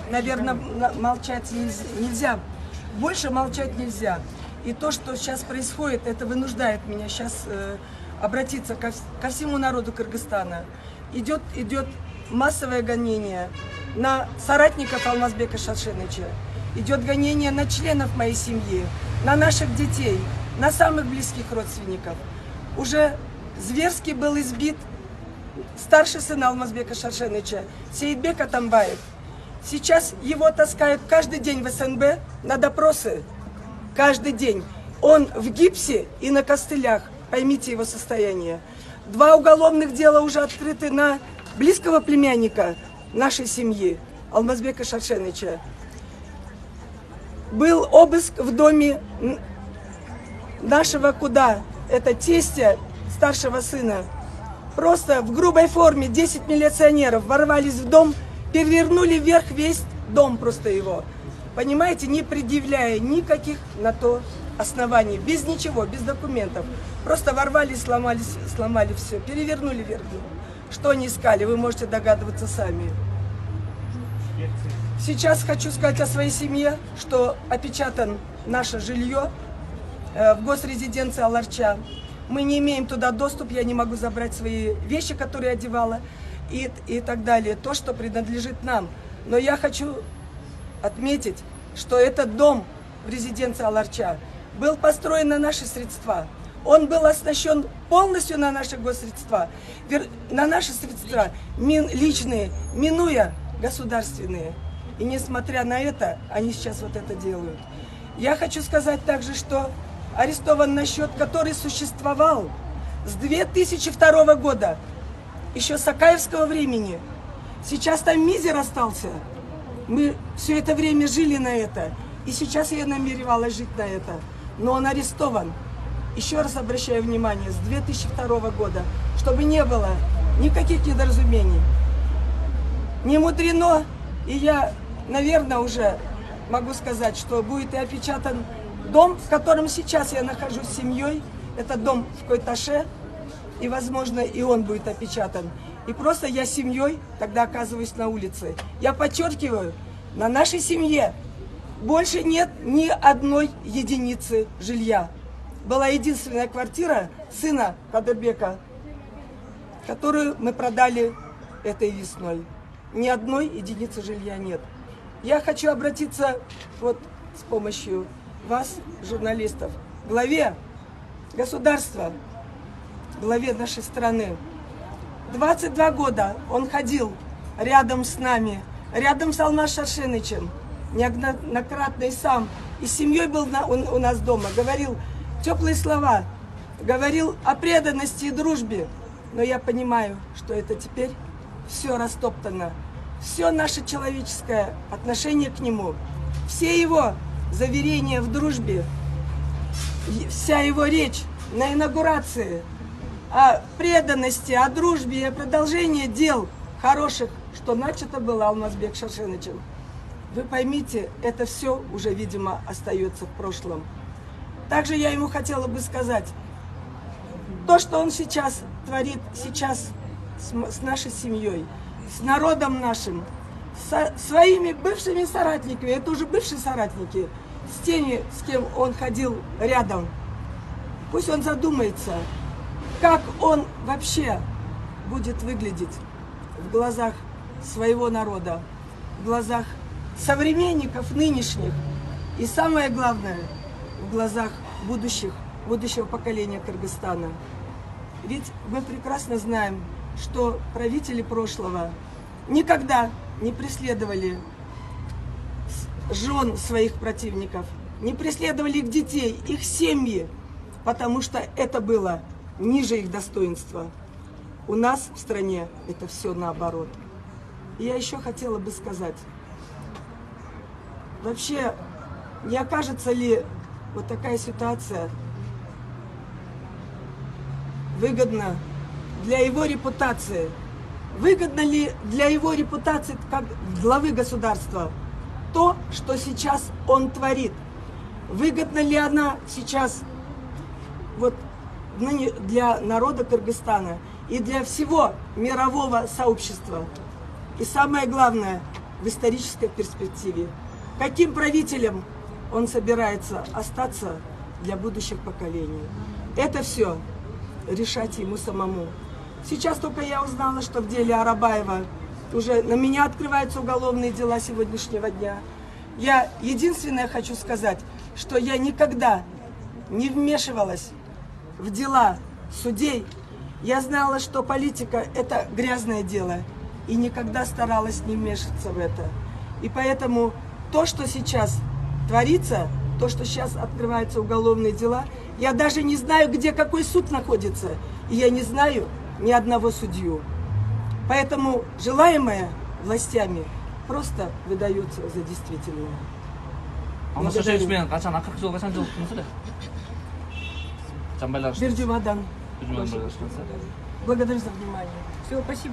наверное, молчать нельзя. Больше молчать нельзя. И то, что сейчас происходит, это вынуждает меня сейчас обратиться ко всему народу Кыргызстана. Идет массовое гонение на соратников Алмазбека Шаршеныча. Идет гонение на членов моей семьи, на наших детей, на самых близких родственников. Уже зверски был избит старший сын Алмазбека Шаршеныча, Сейитбек Атамбаев. Сейчас его таскают каждый день в СНБ на допросы. Каждый день. Он в гипсе и на костылях. Поймите его состояние. 2 уголовных дела уже открыты на близкого племянника нашей семьи, Алмазбека Шаршеныча. Был обыск в доме нашего это тестя старшего сына. Просто в грубой форме 10 милиционеров ворвались в дом, перевернули вверх весь дом просто его. Понимаете, не предъявляя никаких на то оснований, без ничего, без документов. Просто ворвались, сломали все, перевернули вверх. Что они искали, вы можете догадываться сами. Сейчас хочу сказать о своей семье, что опечатан наше жилье в госрезиденции Аларча. Мы не имеем туда доступ, я не могу забрать свои вещи, которые одевала, и так далее, то, что принадлежит нам. Но я хочу отметить, что этот дом в резиденции Аларча был построен на наши средства. Он был оснащен полностью на наши госсредства, на наши средства личные, минуя государственные. И несмотря на это, они сейчас вот это делают. Я хочу сказать также, что арестован на счет, который существовал с 2002 года, еще с Акаевского времени. Сейчас там мизер остался. Мы все это время жили на это. И сейчас я намеревалась жить на это. Но он арестован. Еще раз обращаю внимание, с 2002 года, чтобы не было никаких недоразумений. Не мудрено, и я, наверное, уже могу сказать, что будет и опечатан дом, в котором сейчас я нахожусь с семьей. Это дом в Койташе, и, возможно, и он будет опечатан. И просто я с семьей тогда оказываюсь на улице. Я подчеркиваю, на нашей семье больше нет ни одной единицы жилья. Была единственная квартира сына Кадырбека, которую мы продали этой весной. Ни одной единицы жилья нет. Я хочу обратиться вот с помощью вас, журналистов, к главе государства, главе нашей страны. 22 года он ходил рядом с нами, рядом с Алмаз Шаршенычем, неоднократно и сам, и с семьей был у нас дома, говорил теплые слова, говорил о преданности и дружбе. Но я понимаю, что это теперь все растоптано. Все наше человеческое отношение к нему, все его заверения в дружбе, вся его речь на инаугурации о преданности, о дружбе и о продолжении дел хороших, что начато было Алмазбек Шаршенычем. Вы поймите, это все уже, видимо, остается в прошлом. Также я ему хотела бы сказать, то, что он сейчас творит, сейчас с нашей семьей, с народом нашим, со своими бывшими соратниками, это уже бывшие соратники, с теми, с кем он ходил рядом. Пусть он задумается, как он вообще будет выглядеть в глазах своего народа, в глазах современников нынешних и, самое главное, в глазах будущего поколения Кыргызстана. Ведь мы прекрасно знаем, что правители прошлого никогда не преследовали жен своих противников, не преследовали их детей, их семьи, потому что это было ниже их достоинства. У нас в стране это все наоборот. И я еще хотела бы сказать, вообще, не окажется ли вот такая ситуация выгодна для его репутации? Выгодно ли для его репутации как главы государства то, что сейчас он творит? Выгодна ли она сейчас вот для народа Кыргызстана и для всего мирового сообщества? И самое главное, в исторической перспективе. Каким правителем он собирается остаться для будущих поколений? Это все решать ему самому. Сейчас только я узнала, что в деле Арабаева уже на меня открываются уголовные дела сегодняшнего дня. Я единственное хочу сказать, что я никогда не вмешивалась в дела судей. Я знала, что политика – это грязное дело, и никогда старалась не вмешиваться в это. И поэтому то, что сейчас творится, то, что сейчас открываются уголовные дела, я даже не знаю, где какой суд находится, и я не знаю ни одного судью. Поэтому желаемое властями просто выдается за действительное. Ama saya cuma kaca nakak juga kaca juga sudah. Sampai lah. Бердюмадан. Berjuang bersama. Благодарю за внимание. Все, спасибо.